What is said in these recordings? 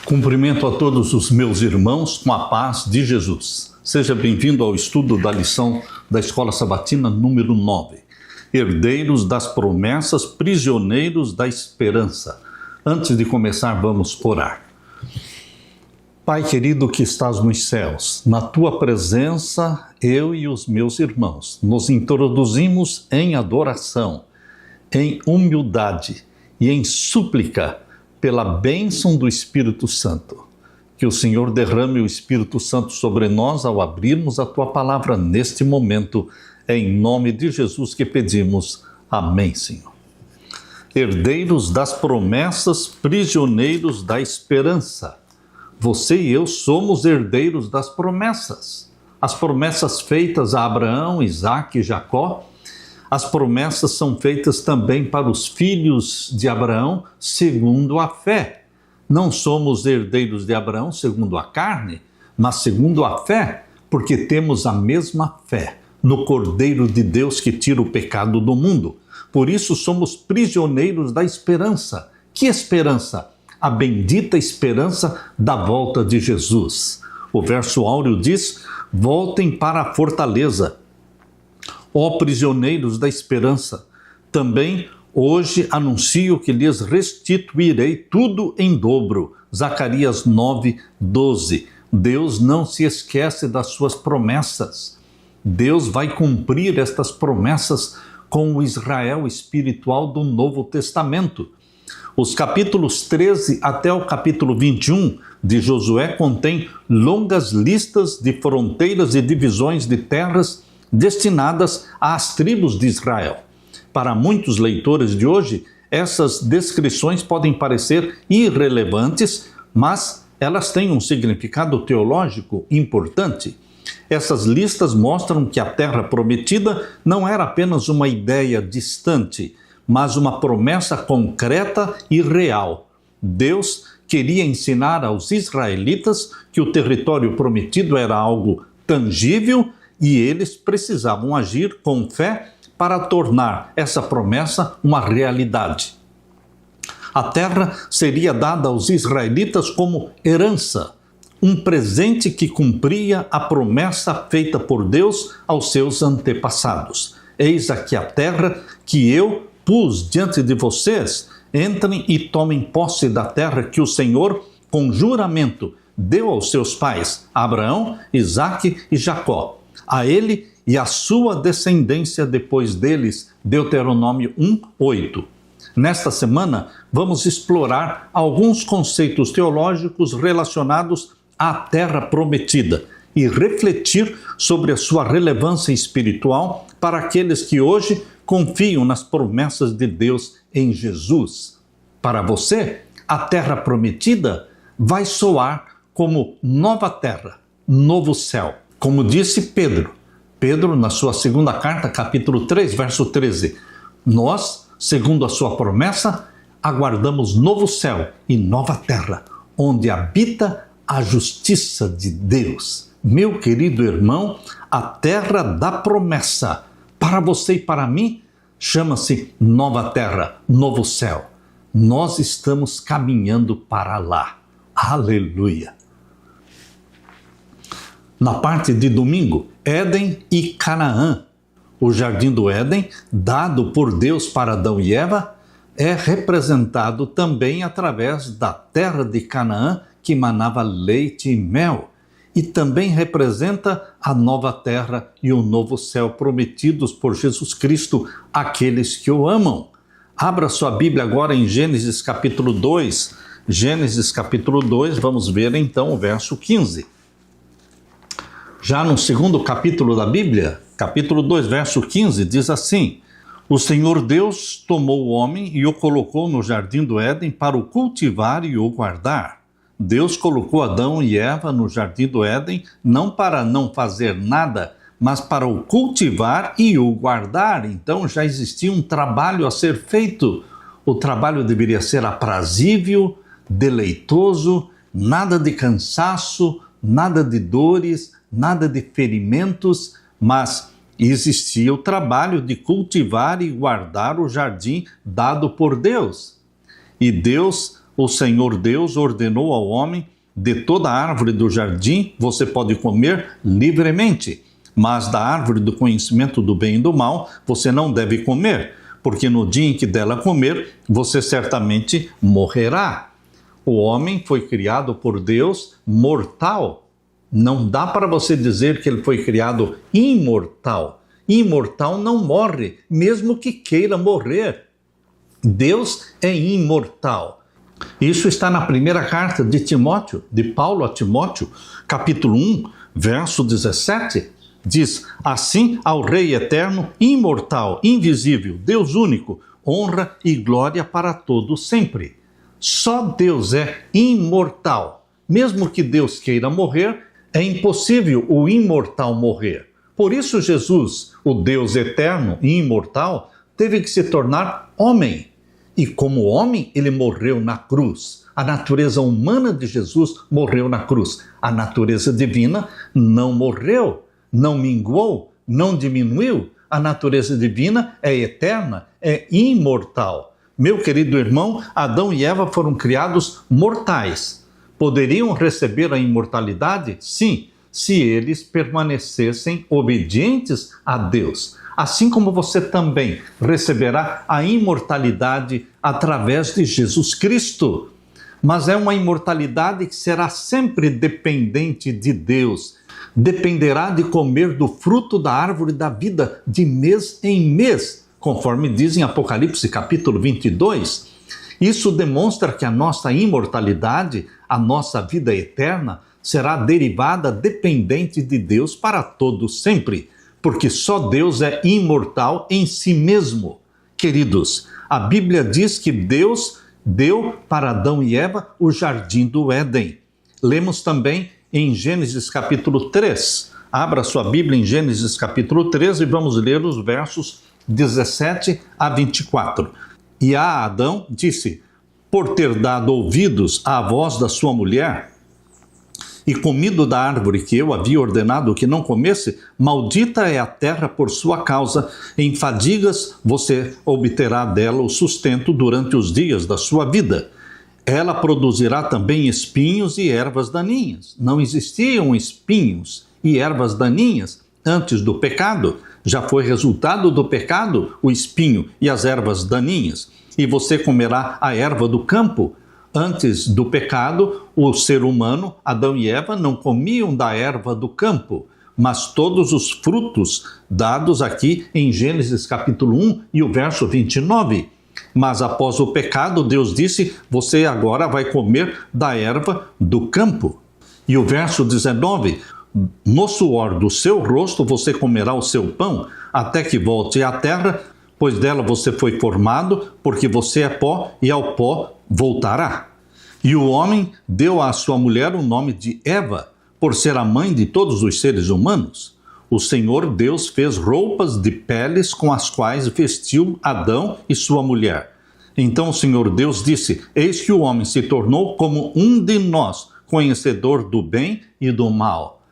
Cumprimento a todos os meus irmãos com a paz de Jesus. Seja bem-vindo ao estudo da lição da Escola Sabatina número 9. Herdeiros das promessas, prisioneiros da esperança. Antes de começar, vamos orar. Pai querido que estás nos céus, na tua presença, eu e os meus irmãos nos introduzimos em adoração, em humildade e em súplica pela bênção do Espírito Santo. Que o Senhor derrame o Espírito Santo sobre nós ao abrirmos a tua palavra neste momento, em nome de Jesus que pedimos. Amém, Senhor. Herdeiros das promessas, prisioneiros da esperança. Você e eu somos herdeiros das promessas. As promessas feitas a Abraão, Isaque e Jacó. As promessas são feitas também para os filhos de Abraão, segundo a fé. Não somos herdeiros de Abraão segundo a carne, mas segundo a fé, porque temos a mesma fé no Cordeiro de Deus que tira o pecado do mundo. Por isso somos prisioneiros da esperança. Que esperança? A bendita esperança da volta de Jesus. O verso áureo diz: voltem para a fortaleza. Ó prisioneiros da esperança, também hoje anuncio que lhes restituirei tudo em dobro. Zacarias 9:12. Deus não se esquece das suas promessas. Deus vai cumprir estas promessas com o Israel espiritual do Novo Testamento. Os capítulos 13 até o capítulo 21 de Josué contêm longas listas de fronteiras e divisões de terras destinadas às tribos de Israel. Para muitos leitores de hoje, essas descrições podem parecer irrelevantes, mas elas têm um significado teológico importante. Essas listas mostram que a terra prometida não era apenas uma ideia distante, mas uma promessa concreta e real. Deus queria ensinar aos israelitas que o território prometido era algo tangível e eles precisavam agir com fé para tornar essa promessa uma realidade. A terra seria dada aos israelitas como herança, um presente que cumpria a promessa feita por Deus aos seus antepassados. Eis aqui a terra que eu pus diante de vocês. Entrem e tomem posse da terra que o Senhor, com juramento, deu aos seus pais, Abraão, Isaque e Jacó. A ele e a sua descendência depois deles. Deuteronômio 1:8. Nesta semana, vamos explorar alguns conceitos teológicos relacionados à terra prometida e refletir sobre a sua relevância espiritual para aqueles que hoje confiam nas promessas de Deus em Jesus. Para você, a terra prometida vai soar como nova terra, novo céu. Como disse Pedro, na sua segunda carta, capítulo 3, verso 13, nós, segundo a sua promessa, aguardamos novo céu e nova terra, onde habita a justiça de Deus. Meu querido irmão, a terra da promessa, para você e para mim, chama-se nova terra, novo céu. Nós estamos caminhando para lá. Aleluia! Na parte de domingo, Éden e Canaã. O jardim do Éden, dado por Deus para Adão e Eva, é representado também através da terra de Canaã, que manava leite e mel. E também representa a nova terra e o novo céu prometidos por Jesus Cristo àqueles que o amam. Abra sua Bíblia agora em Gênesis capítulo 2. Gênesis capítulo 2, vamos ver então o verso 15. Já no segundo capítulo da Bíblia, capítulo 2, verso 15, diz assim: o Senhor Deus tomou o homem e o colocou no jardim do Éden para o cultivar e o guardar. Deus colocou Adão e Eva no jardim do Éden não para não fazer nada, mas para o cultivar e o guardar. Então já existia um trabalho a ser feito. O trabalho deveria ser aprazível, deleitoso, nada de cansaço, nada de dores, nada de ferimentos, mas existia o trabalho de cultivar e guardar o jardim dado por Deus. E Deus o Senhor Deus ordenou ao homem: de toda árvore do jardim você pode comer livremente, mas da árvore do conhecimento do bem e do mal você não deve comer, porque no dia em que dela comer, você certamente morrerá. O homem foi criado por Deus mortal. Não dá para você dizer que ele foi criado imortal. Imortal não morre, mesmo que queira morrer. Deus é imortal. Isso está na primeira carta de Timóteo, de Paulo a Timóteo, capítulo 1, verso 17. Diz: assim ao Rei eterno, imortal, invisível, Deus único, honra e glória para todos sempre. Só Deus é imortal. Mesmo que Deus queira morrer, é impossível o imortal morrer. Por isso Jesus, o Deus eterno e imortal, teve que se tornar homem. E como homem, ele morreu na cruz. A natureza humana de Jesus morreu na cruz. A natureza divina não morreu, não minguou, não diminuiu. A natureza divina é eterna, é imortal. Meu querido irmão, Adão e Eva foram criados mortais. Poderiam receber a imortalidade? Sim, se eles permanecessem obedientes a Deus. Assim como você também receberá a imortalidade através de Jesus Cristo. Mas é uma imortalidade que será sempre dependente de Deus. Dependerá de comer do fruto da árvore da vida de mês em mês, conforme diz em Apocalipse capítulo 22. Isso demonstra que a nossa imortalidade, a nossa vida eterna, será derivada dependente de Deus para todo sempre, porque só Deus é imortal em si mesmo. Queridos, a Bíblia diz que Deus deu para Adão e Eva o jardim do Éden. Lemos também em Gênesis capítulo 3. Abra sua Bíblia em Gênesis capítulo 3 e vamos ler os versos 17 a 24. E a Adão disse: por ter dado ouvidos à voz da sua mulher e comido da árvore que eu havia ordenado que não comesse, maldita é a terra por sua causa, em fadigas você obterá dela o sustento durante os dias da sua vida. Ela produzirá também espinhos e ervas daninhas. Não existiam espinhos e ervas daninhas antes do pecado. Já foi resultado do pecado o espinho e as ervas daninhas. E você comerá a erva do campo. Antes do pecado, o ser humano, Adão e Eva, não comiam da erva do campo, mas todos os frutos dados aqui em Gênesis capítulo 1 e o verso 29. Mas após o pecado, Deus disse: você agora vai comer da erva do campo. E o verso 19: no suor do seu rosto você comerá o seu pão, até que volte à terra, pois dela você foi formado, porque você é pó e ao pó voltará. E o homem deu à sua mulher o nome de Eva, por ser a mãe de todos os seres humanos. O Senhor Deus fez roupas de peles com as quais vestiu Adão e sua mulher. Então o Senhor Deus disse: eis que o homem se tornou como um de nós, conhecedor do bem e do mal.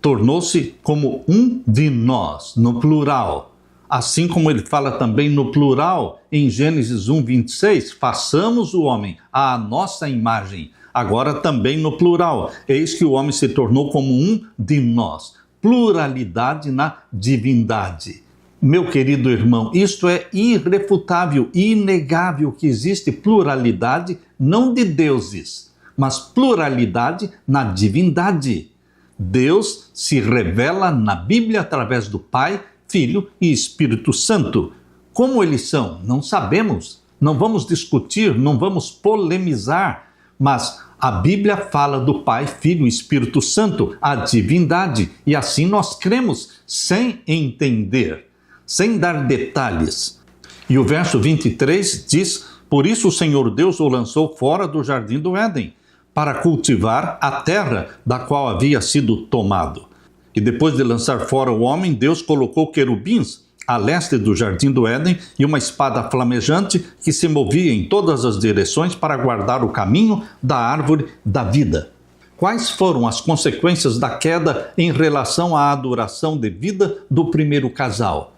Tornou-se como um de nós, no plural. Assim como ele fala também no plural em Gênesis 1, 26, façamos o homem à nossa imagem. Agora também no plural, eis que o homem se tornou como um de nós. Pluralidade na divindade. Meu querido irmão, isto é irrefutável, inegável que existe pluralidade não de deuses, mas pluralidade na divindade. Deus se revela na Bíblia através do Pai, Filho e Espírito Santo. Como eles são? Não sabemos. Não vamos discutir, não vamos polemizar, mas a Bíblia fala do Pai, Filho e Espírito Santo, a divindade, e assim nós cremos sem entender, sem dar detalhes. E o verso 23 diz: por isso o Senhor Deus o lançou fora do jardim do Éden, para cultivar a terra da qual havia sido tomado. E depois de lançar fora o homem, Deus colocou querubins a leste do jardim do Éden e uma espada flamejante que se movia em todas as direções para guardar o caminho da árvore da vida. Quais foram as consequências da queda em relação à adoração devida do primeiro casal?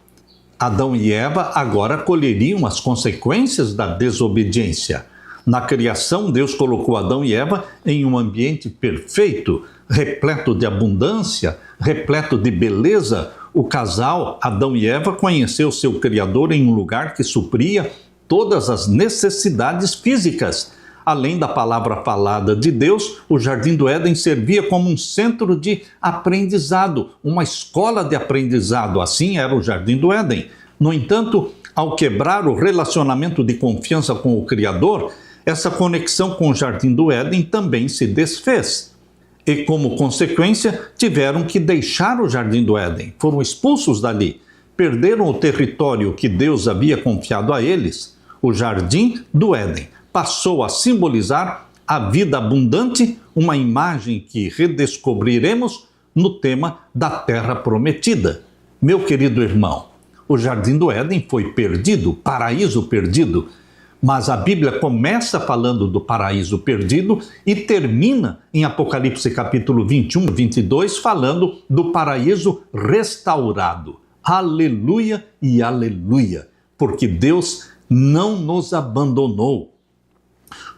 Adão e Eva agora colheriam as consequências da desobediência. Na criação, Deus colocou Adão e Eva em um ambiente perfeito, repleto de abundância, repleto de beleza. O casal, Adão e Eva, conheceu seu Criador em um lugar que supria todas as necessidades físicas. Além da palavra falada de Deus, o Jardim do Éden servia como um centro de aprendizado, uma escola de aprendizado. Assim era o Jardim do Éden. No entanto, ao quebrar o relacionamento de confiança com o Criador, essa conexão com o Jardim do Éden também se desfez. E, como consequência, tiveram que deixar o Jardim do Éden. Foram expulsos dali. Perderam o território que Deus havia confiado a eles. O Jardim do Éden passou a simbolizar a vida abundante, uma imagem que redescobriremos no tema da Terra Prometida. Meu querido irmão, o Jardim do Éden foi perdido, paraíso perdido, mas a Bíblia começa falando do paraíso perdido e termina em Apocalipse capítulo 21, 22, falando do paraíso restaurado. Aleluia e aleluia, porque Deus não nos abandonou.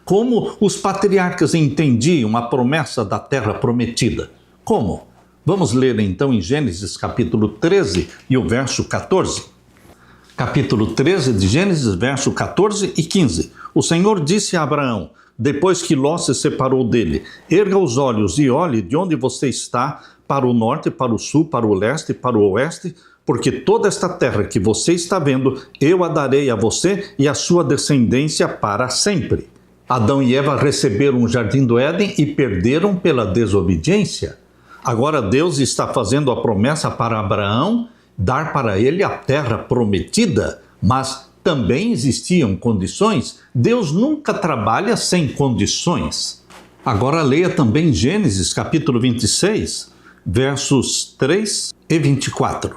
Como os patriarcas entendiam a promessa da terra prometida? Como? Vamos ler então em Gênesis capítulo 13 e o verso 14. Capítulo 13 de Gênesis, verso 14 e 15. O Senhor disse a Abraão, depois que Ló se separou dele, erga os olhos e olhe de onde você está, para o norte, para o sul, para o leste, para o oeste, porque toda esta terra que você está vendo, eu a darei a você e a sua descendência para sempre. Adão e Eva receberam o Jardim do Éden e perderam pela desobediência. Agora Deus está fazendo a promessa para Abraão, dar para ele a terra prometida, mas também existiam condições. Deus nunca trabalha sem condições. Agora leia também Gênesis capítulo 26, versos 3 e 24.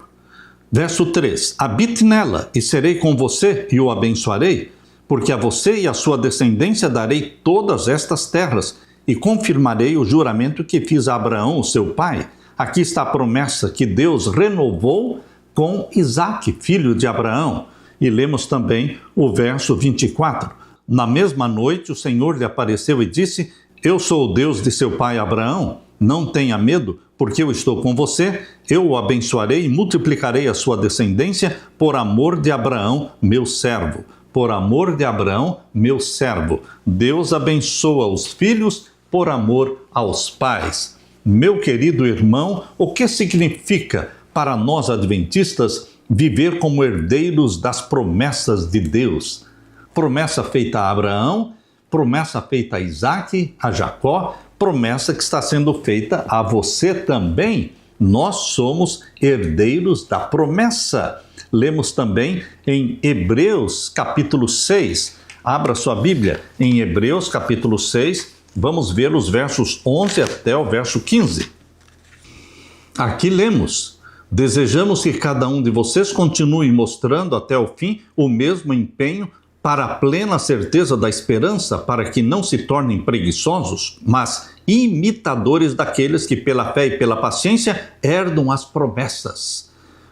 Verso 3, habite nela e serei com você e o abençoarei, porque a você e a sua descendência darei todas estas terras e confirmarei o juramento que fiz a Abraão, seu pai. Aqui está a promessa que Deus renovou com Isaque, filho de Abraão. E lemos também o verso 24. Na mesma noite o Senhor lhe apareceu e disse, eu sou o Deus de seu pai Abraão, não tenha medo, porque eu estou com você, eu o abençoarei e multiplicarei a sua descendência por amor de Abraão, meu servo. Por amor de Abraão, meu servo. Deus abençoa os filhos por amor aos pais. Meu querido irmão, o que significa para nós adventistas viver como herdeiros das promessas de Deus? Promessa feita a Abraão, promessa feita a Isaque, a Jacó, promessa que está sendo feita a você também. Nós somos herdeiros da promessa. Lemos também em Hebreus capítulo 6. Abra sua Bíblia em Hebreus capítulo 6. Vamos ver os versos 11 até o verso 15. Aqui lemos, desejamos que cada um de vocês continue mostrando até o fim o mesmo empenho para a plena certeza da esperança, para que não se tornem preguiçosos, mas imitadores daqueles que pela fé e pela paciência herdam as promessas.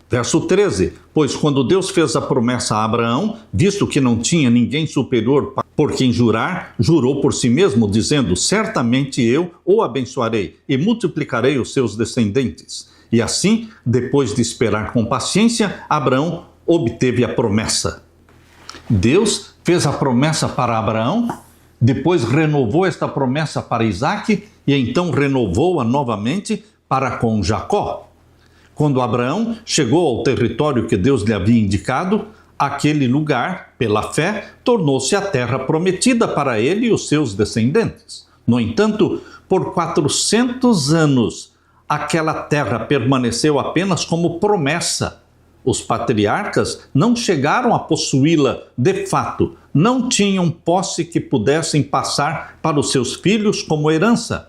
Verso 13, pois quando Deus fez a promessa a Abraão, visto que não tinha ninguém superior por quem jurar, jurou por si mesmo, dizendo, certamente eu o abençoarei e multiplicarei os seus descendentes. E assim, depois de esperar com paciência, Abraão obteve a promessa. Deus fez a promessa para Abraão, depois renovou esta promessa para Isaque e então renovou-a novamente para com Jacó. Quando Abraão chegou ao território que Deus lhe havia indicado, aquele lugar, pela fé, tornou-se a terra prometida para ele e os seus descendentes. No entanto, por 400 anos, aquela terra permaneceu apenas como promessa. Os patriarcas não chegaram a possuí-la de fato, não tinham posse que pudessem passar para os seus filhos como herança.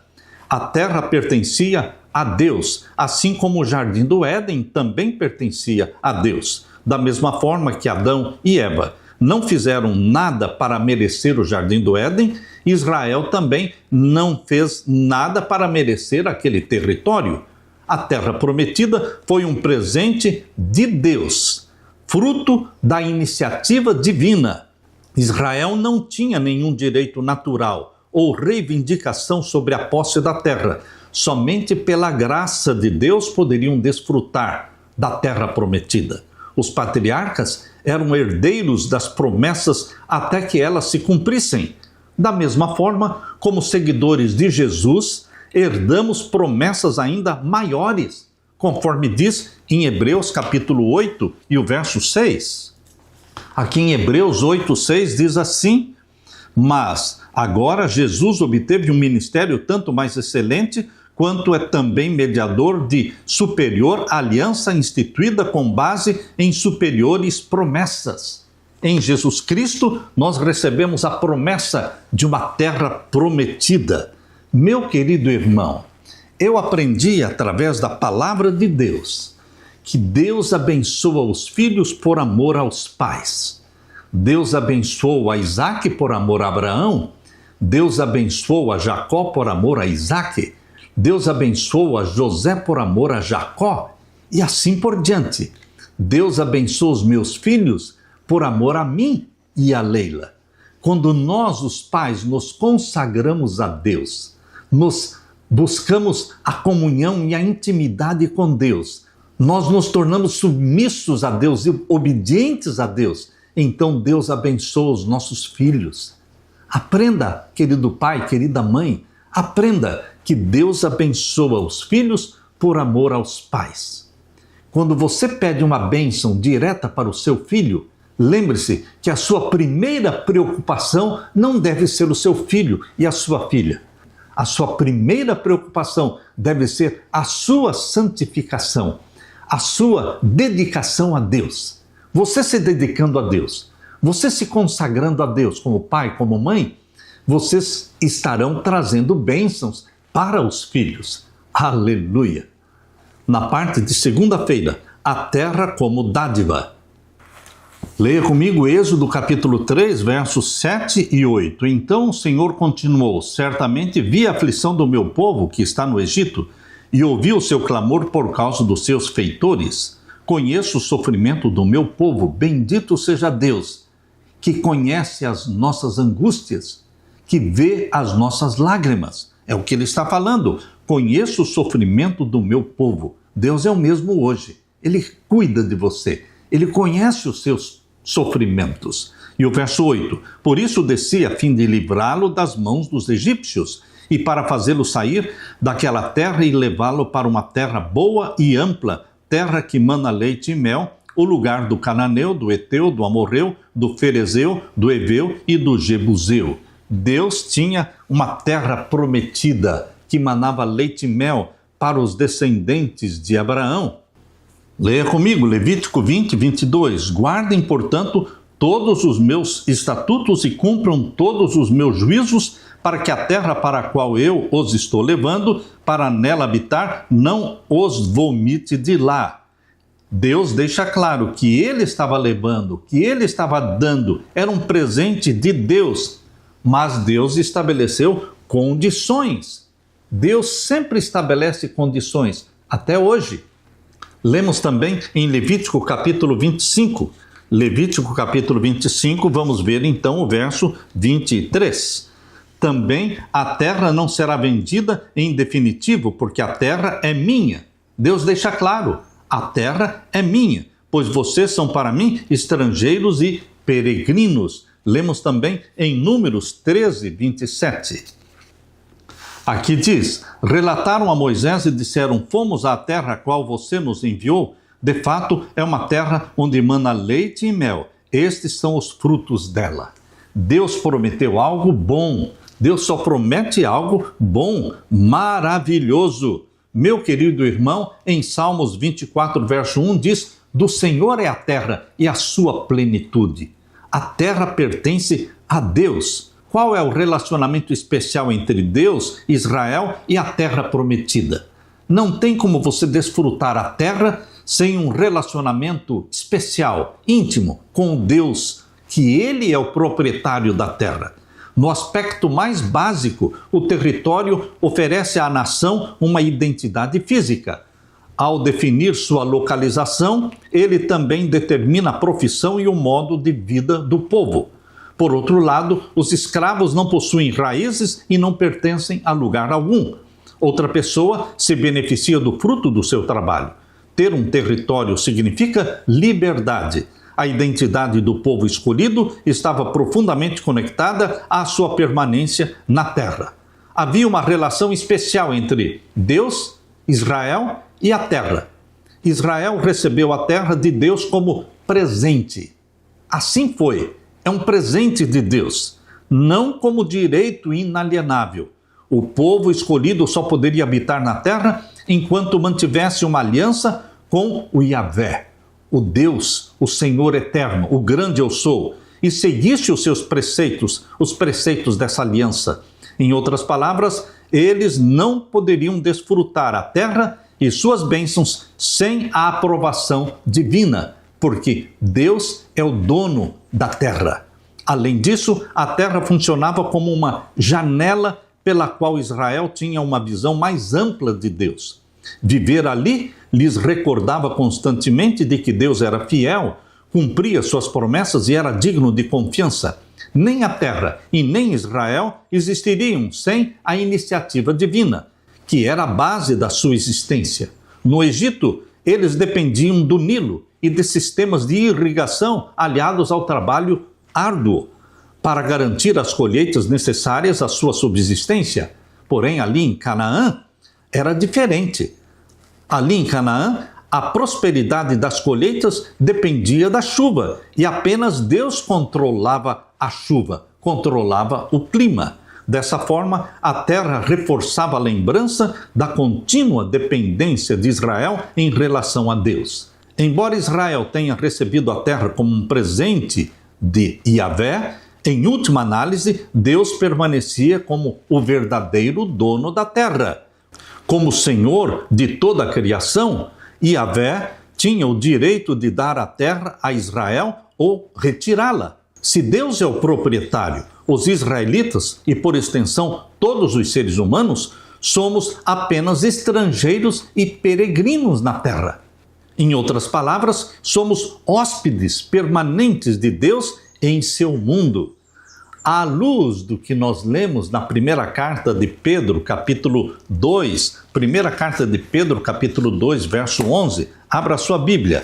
A terra pertencia a Deus, assim como o Jardim do Éden também pertencia a Deus. Da mesma forma que Adão e Eva não fizeram nada para merecer o Jardim do Éden, Israel também não fez nada para merecer aquele território. A terra prometida foi um presente de Deus, fruto da iniciativa divina. Israel não tinha nenhum direito natural ou reivindicação sobre a posse da terra. Somente pela graça de Deus poderiam desfrutar da terra prometida. Os patriarcas eram herdeiros das promessas até que elas se cumprissem. Da mesma forma, como seguidores de Jesus, herdamos promessas ainda maiores, conforme diz em Hebreus capítulo 8 e o verso 6. Aqui em Hebreus 8, 6 diz assim: mas agora Jesus obteve um ministério tanto mais excelente, quanto é também mediador de superior aliança instituída com base em superiores promessas. Em Jesus Cristo, nós recebemos a promessa de uma terra prometida. Meu querido irmão, eu aprendi através da palavra de Deus que Deus abençoa os filhos por amor aos pais. Deus abençoou a Isaque por amor a Abraão. Deus abençoou a Jacó por amor a Isaque. Deus abençoou a José por amor a Jacó. E assim por diante. Deus abençoa os meus filhos por amor a mim e a Leila. Quando nós, os pais, nos consagramos a Deus, nos buscamos a comunhão e a intimidade com Deus, nós nos tornamos submissos a Deus e obedientes a Deus, então Deus abençoa os nossos filhos. Aprenda, querido pai, querida mãe, aprenda que Deus abençoa os filhos por amor aos pais. Quando você pede uma bênção direta para o seu filho, lembre-se que a sua primeira preocupação não deve ser o seu filho e a sua filha. A sua primeira preocupação deve ser a sua santificação, a sua dedicação a Deus. Você se dedicando a Deus, você se consagrando a Deus como pai, como mãe, vocês estarão trazendo bênçãos para os filhos. Aleluia! Na parte de segunda-feira, a terra como dádiva. Leia comigo Êxodo capítulo 3, versos 7 e 8. Então o Senhor continuou: certamente vi a aflição do meu povo que está no Egito, e ouvi o seu clamor por causa dos seus feitores. Conheço o sofrimento do meu povo, bendito seja Deus, que conhece as nossas angústias, que vê as nossas lágrimas. É o que ele está falando. Conheço o sofrimento do meu povo. Deus é o mesmo hoje. Ele cuida de você. Ele conhece os seus sofrimentos. E o verso 8: por isso desci a fim de livrá-lo das mãos dos egípcios e para fazê-lo sair daquela terra e levá-lo para uma terra boa e ampla, terra que mana leite e mel, o lugar do cananeu, do eteu, do amorreu, do ferezeu, do heveu e do jebuseu. Deus tinha uma terra prometida que manava leite e mel para os descendentes de Abraão. Leia comigo Levítico 20, 22. Guardem, portanto, todos os meus estatutos e cumpram todos os meus juízos, para que a terra para a qual eu os estou levando, para nela habitar, não os vomite de lá. Deus deixa claro que ele estava levando, que ele estava dando, era um presente de Deus, mas Deus estabeleceu condições. Deus sempre estabelece condições, até hoje. Lemos também em Levítico capítulo 25. Levítico capítulo 25, vamos ver então o verso 23. Também a terra não será vendida em definitivo, porque a terra é minha. Deus deixa claro, a terra é minha, pois vocês são para mim estrangeiros e peregrinos. Lemos também em Números 13, 27. Aqui diz: relataram a Moisés e disseram: fomos à terra a qual você nos enviou. De fato, é uma terra onde mana leite e mel. Estes são os frutos dela. Deus prometeu algo bom. Deus só promete algo bom, maravilhoso. Meu querido irmão, em Salmos 24, verso 1 diz: do Senhor é a terra e a sua plenitude. A terra pertence a Deus. Qual é o relacionamento especial entre Deus, Israel e a terra prometida? Não tem como você desfrutar a terra sem um relacionamento especial, íntimo, com Deus, que Ele é o proprietário da terra. No aspecto mais básico, o território oferece à nação uma identidade física. Ao definir sua localização, ele também determina a profissão e o modo de vida do povo. Por outro lado, os escravos não possuem raízes e não pertencem a lugar algum. Outra pessoa se beneficia do fruto do seu trabalho. Ter um território significa liberdade. A identidade do povo escolhido estava profundamente conectada à sua permanência na terra. Havia uma relação especial entre Deus, Israel e a terra. Israel recebeu a terra de Deus como presente. Assim foi. É um presente de Deus, não como direito inalienável. O povo escolhido só poderia habitar na terra enquanto mantivesse uma aliança com o Yahvé, o Deus, o Senhor eterno, o grande eu sou, e seguisse os seus preceitos, os preceitos dessa aliança. Em outras palavras, eles não poderiam desfrutar a terra e suas bênçãos sem a aprovação divina, porque Deus é o dono da terra. Além disso, a terra funcionava como uma janela pela qual Israel tinha uma visão mais ampla de Deus. Viver ali lhes recordava constantemente de que Deus era fiel, cumpria suas promessas e era digno de confiança. Nem a terra e nem Israel existiriam sem a iniciativa divina, que era a base da sua existência. No Egito, eles dependiam do Nilo e de sistemas de irrigação aliados ao trabalho árduo para garantir as colheitas necessárias à sua subsistência. Porém, ali em Canaã, era diferente. Ali em Canaã, a prosperidade das colheitas dependia da chuva e apenas Deus controlava a chuva, controlava o clima. Dessa forma, a terra reforçava a lembrança da contínua dependência de Israel em relação a Deus. Embora Israel tenha recebido a terra como um presente de Yahvé, em última análise, Deus permanecia como o verdadeiro dono da terra. Como Senhor de toda a criação, Yahvé tinha o direito de dar a terra a Israel ou retirá-la. Se Deus é o proprietário, os israelitas, e por extensão todos os seres humanos, somos apenas estrangeiros e peregrinos na terra. Em outras palavras, somos hóspedes permanentes de Deus em seu mundo. À luz do que nós lemos na primeira carta de Pedro, capítulo 2, primeira carta de Pedro, capítulo 2, verso 11, abra sua Bíblia.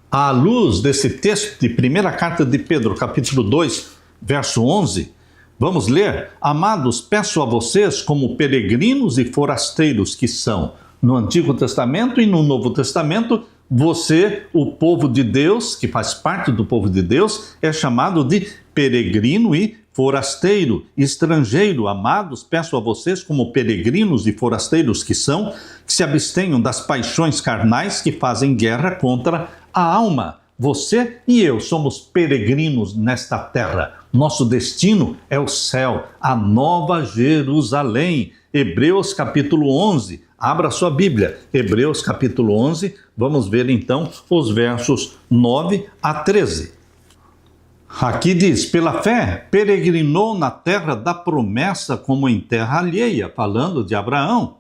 À luz desse texto de primeira carta de Pedro, capítulo 2, verso 11, vamos ler: Amados, peço a vocês, como peregrinos e forasteiros que são, no Antigo Testamento e no Novo Testamento, você, o povo de Deus, que faz parte do povo de Deus, é chamado de peregrino e forasteiro, estrangeiro. Amados, peço a vocês, como peregrinos e forasteiros que são, que se abstenham das paixões carnais que fazem guerra contra a alma. Você e eu somos peregrinos nesta terra. Nosso destino é o céu, a Nova Jerusalém. Hebreus capítulo 11. Abra sua Bíblia. Hebreus capítulo 11. Vamos ver então os versos 9 a 13. Aqui diz: pela fé, peregrinou na terra da promessa como em terra alheia, falando de Abraão.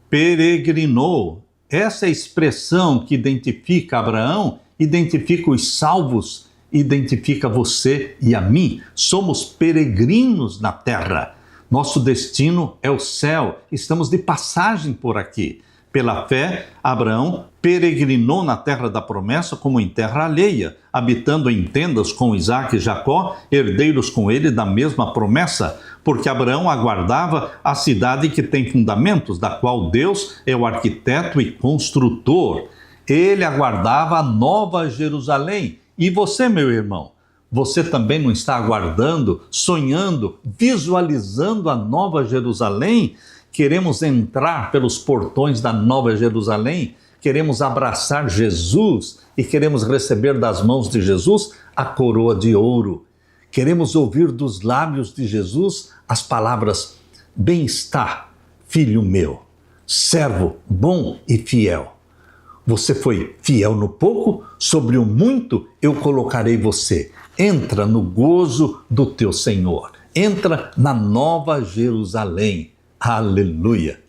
Peregrinou. Essa expressão que identifica Abraão, identifica os salvos, identifica você e a mim. Somos peregrinos na terra. Nosso destino é o céu. Estamos de passagem por aqui. Pela fé, Abraão peregrinou na terra da promessa como em terra alheia, habitando em tendas com Isaque e Jacó, herdeiros com ele da mesma promessa, porque Abraão aguardava a cidade que tem fundamentos, da qual Deus é o arquiteto e construtor. Ele aguardava a Nova Jerusalém. E você, meu irmão, você também não está aguardando, sonhando, visualizando a Nova Jerusalém? Queremos entrar pelos portões da Nova Jerusalém, queremos abraçar Jesus e queremos receber das mãos de Jesus a coroa de ouro. Queremos ouvir dos lábios de Jesus as palavras: bem está, filho meu, servo bom e fiel. Você foi fiel no pouco, sobre o muito eu colocarei você. Entra no gozo do teu Senhor. Entra na Nova Jerusalém. Aleluia!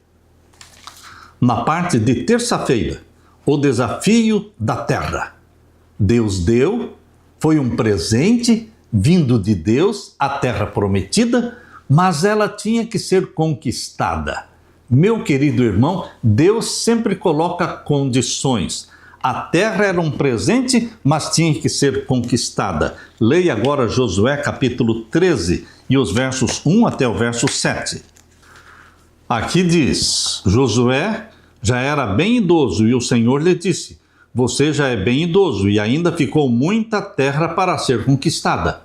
Na parte de terça-feira, o desafio da terra. Deus deu, foi um presente, vindo de Deus, a terra prometida, mas ela tinha que ser conquistada. Meu querido irmão, Deus sempre coloca condições. A terra era um presente, mas tinha que ser conquistada. Leia agora Josué capítulo 13 e os versos 1 até o verso 7. Aqui diz: Josué já era bem idoso e o Senhor lhe disse: você já é bem idoso e ainda ficou muita terra para ser conquistada.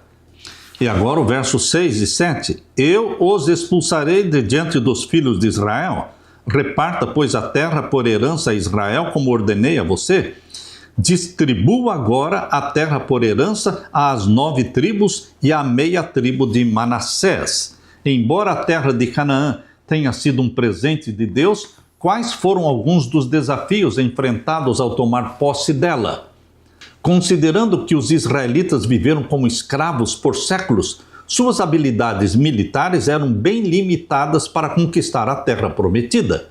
E agora o verso 6 e 7. Eu os expulsarei de diante dos filhos de Israel. Reparta, pois, a terra por herança a Israel, como ordenei a você. Distribua agora a terra por herança às 9 tribos e à meia tribo de Manassés. Embora a terra de Canaã tenha sido um presente de Deus, quais foram alguns dos desafios enfrentados ao tomar posse dela? Considerando que os israelitas viveram como escravos por séculos, suas habilidades militares eram bem limitadas para conquistar a terra prometida.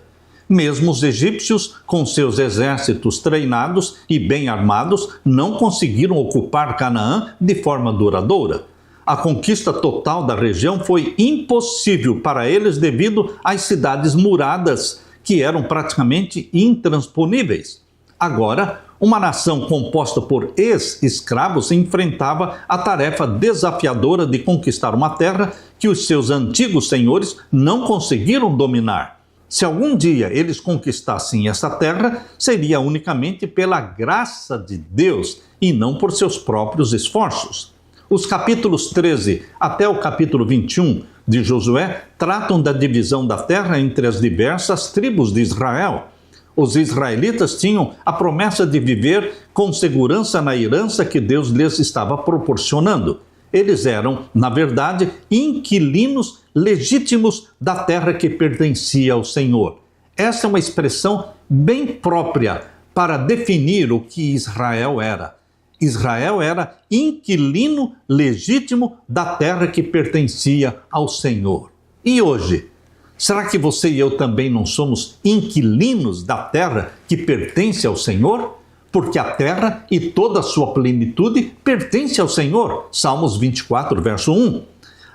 Mesmo os egípcios, com seus exércitos treinados e bem armados, não conseguiram ocupar Canaã de forma duradoura. A conquista total da região foi impossível para eles devido às cidades muradas, que eram praticamente intransponíveis. Agora, uma nação composta por ex-escravos enfrentava a tarefa desafiadora de conquistar uma terra que os seus antigos senhores não conseguiram dominar. Se algum dia eles conquistassem essa terra, seria unicamente pela graça de Deus e não por seus próprios esforços. Os capítulos 13 até o capítulo 21 de Josué tratam da divisão da terra entre as diversas tribos de Israel. Os israelitas tinham a promessa de viver com segurança na herança que Deus lhes estava proporcionando. Eles eram, na verdade, inquilinos legítimos da terra que pertencia ao Senhor. Essa é uma expressão bem própria para definir o que Israel era. Israel era inquilino legítimo da terra que pertencia ao Senhor. E hoje? Será que você e eu também não somos inquilinos da terra que pertence ao Senhor? Porque a terra e toda a sua plenitude pertence ao Senhor. Salmos 24, verso 1.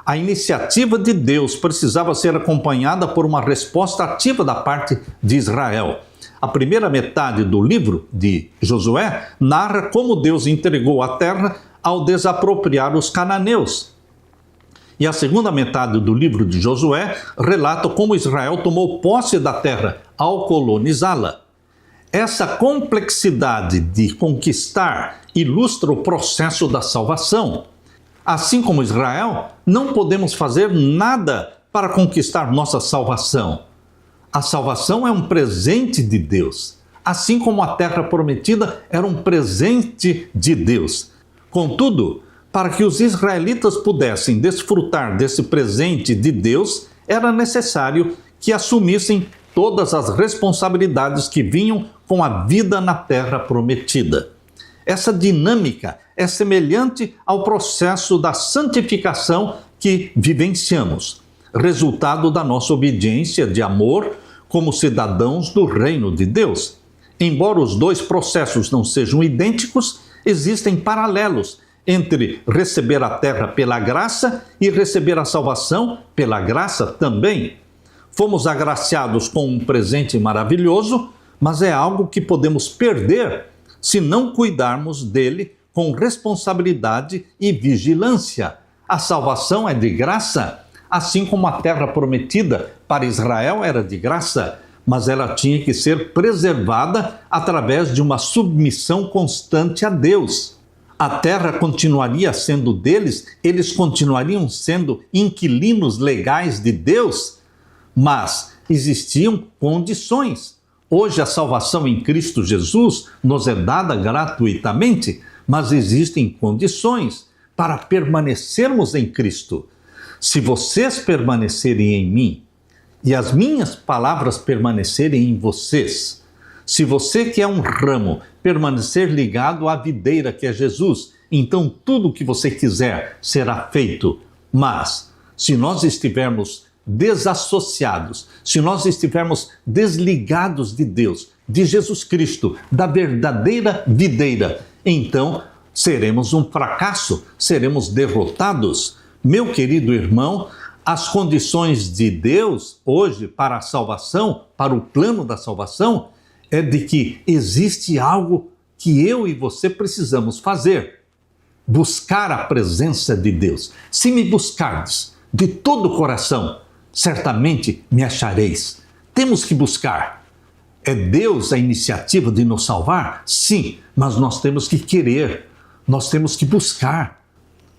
A iniciativa de Deus precisava ser acompanhada por uma resposta ativa da parte de Israel. A primeira metade do livro de Josué narra como Deus entregou a terra ao desapropriar os cananeus. E a segunda metade do livro de Josué relata como Israel tomou posse da terra ao colonizá-la. Essa complexidade de conquistar ilustra o processo da salvação. Assim como Israel, não podemos fazer nada para conquistar nossa salvação. A salvação é um presente de Deus, assim como a terra prometida era um presente de Deus. Contudo, para que os israelitas pudessem desfrutar desse presente de Deus, era necessário que assumissem todas as responsabilidades que vinham com a vida na terra prometida. Essa dinâmica é semelhante ao processo da santificação que vivenciamos, resultado da nossa obediência de amor como cidadãos do reino de Deus. Embora os dois processos não sejam idênticos, existem paralelos entre receber a terra pela graça e receber a salvação pela graça também. Fomos agraciados com um presente maravilhoso, mas é algo que podemos perder se não cuidarmos dele com responsabilidade e vigilância. A salvação é de graça, assim como a terra prometida para Israel era de graça, mas ela tinha que ser preservada através de uma submissão constante a Deus. A terra continuaria sendo deles, eles continuariam sendo inquilinos legais de Deus, mas existiam condições. Hoje a salvação em Cristo Jesus nos é dada gratuitamente, mas existem condições para permanecermos em Cristo. Se vocês permanecerem em mim e as minhas palavras permanecerem em vocês, se você que é um ramo permanecer ligado à videira que é Jesus, então tudo o que você quiser será feito. Mas se nós estivermos desassociados, se nós estivermos desligados de Deus, de Jesus Cristo, da verdadeira videira, então seremos um fracasso, seremos derrotados. Meu querido irmão, as condições de Deus hoje para a salvação, para o plano da salvação, é de que existe algo que eu e você precisamos fazer. Buscar a presença de Deus. Se me buscardes de todo o coração, certamente me achareis. Temos que buscar. É Deus a iniciativa de nos salvar? Sim, mas nós temos que querer, nós temos que buscar.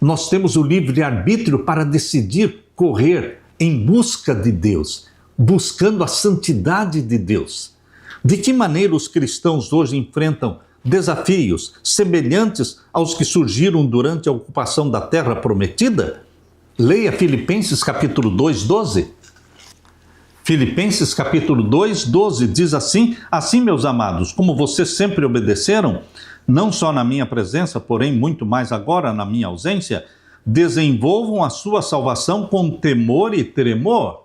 Nós temos o livre-arbítrio para decidir correr em busca de Deus, buscando a santidade de Deus. De que maneira os cristãos hoje enfrentam desafios semelhantes aos que surgiram durante a ocupação da terra prometida? Leia Filipenses capítulo 2, 12. Filipenses capítulo 2, 12 diz assim: assim, meus amados, como vocês sempre obedeceram, não só na minha presença, porém muito mais agora na minha ausência, desenvolvam a sua salvação com temor e tremor.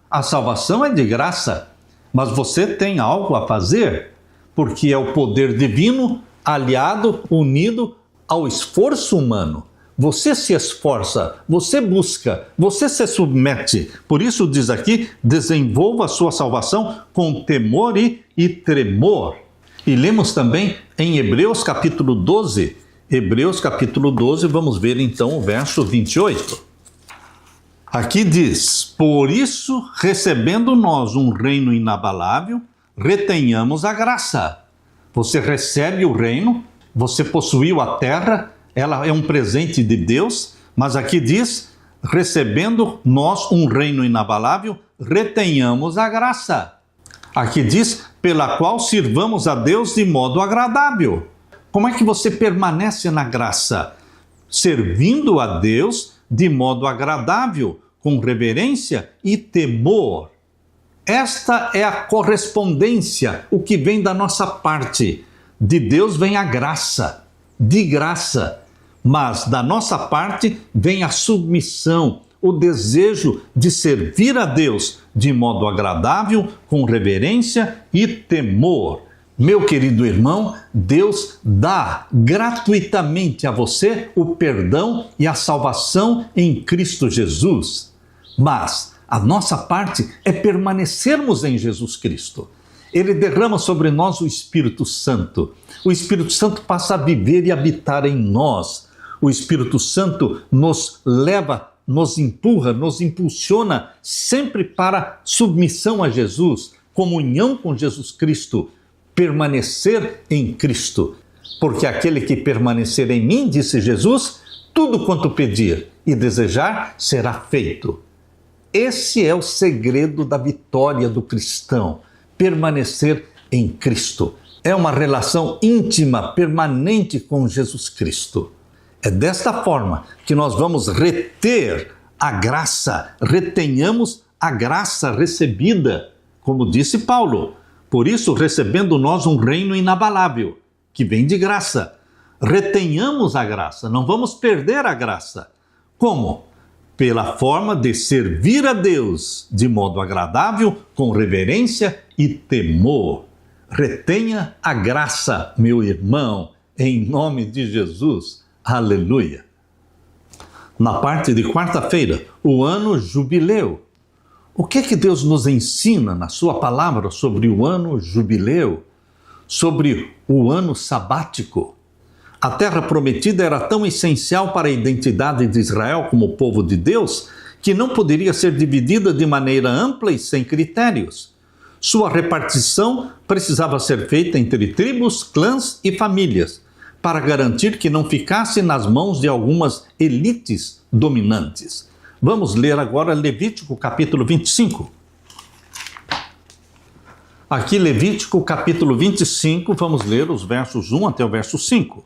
A salvação é de graça, mas você tem algo a fazer, porque é o poder divino aliado, unido ao esforço humano. Você se esforça, você busca, você se submete. Por isso diz aqui, desenvolva a sua salvação com temor e tremor. E lemos também em Hebreus capítulo 12. Hebreus capítulo 12, vamos ver então o verso 28. Aqui diz: por isso, recebendo nós um reino inabalável, retenhamos a graça. Você recebe o reino, você possuiu a terra, ela é um presente de Deus, mas aqui diz, recebendo nós um reino inabalável, retenhamos a graça. Aqui diz, pela qual sirvamos a Deus de modo agradável. Como é que você permanece na graça? Servindo a Deus de modo agradável, com reverência e temor. Esta é a correspondência, o que vem da nossa parte. De Deus vem a graça, de graça, mas da nossa parte vem a submissão, o desejo de servir a Deus de modo agradável, com reverência e temor. Meu querido irmão, Deus dá gratuitamente a você o perdão e a salvação em Cristo Jesus. Mas a nossa parte é permanecermos em Jesus Cristo. Ele derrama sobre nós o Espírito Santo. O Espírito Santo passa a viver e habitar em nós. O Espírito Santo nos leva, nos empurra, nos impulsiona sempre para submissão a Jesus, comunhão com Jesus Cristo, permanecer em Cristo. Porque aquele que permanecer em mim, disse Jesus, tudo quanto pedir e desejar será feito. Esse é o segredo da vitória do cristão, permanecer em Cristo. É uma relação íntima, permanente com Jesus Cristo. É desta forma que nós vamos reter a graça, retenhamos a graça recebida, como disse Paulo. Por isso, recebendo nós um reino inabalável, que vem de graça. Retenhamos a graça, não vamos perder a graça. Como? Pela forma de servir a Deus de modo agradável, com reverência e temor. Retenha a graça, meu irmão, em nome de Jesus. Aleluia. Na parte de quarta-feira, o ano jubileu. O que Deus nos ensina na sua palavra sobre o ano jubileu? Sobre o ano sabático? A terra prometida era tão essencial para a identidade de Israel como povo de Deus que não poderia ser dividida de maneira ampla e sem critérios. Sua repartição precisava ser feita entre tribos, clãs e famílias, para garantir que não ficasse nas mãos de algumas elites dominantes. Vamos ler agora Levítico capítulo 25. Aqui Levítico capítulo 25, vamos ler os versos 1 até o verso 5.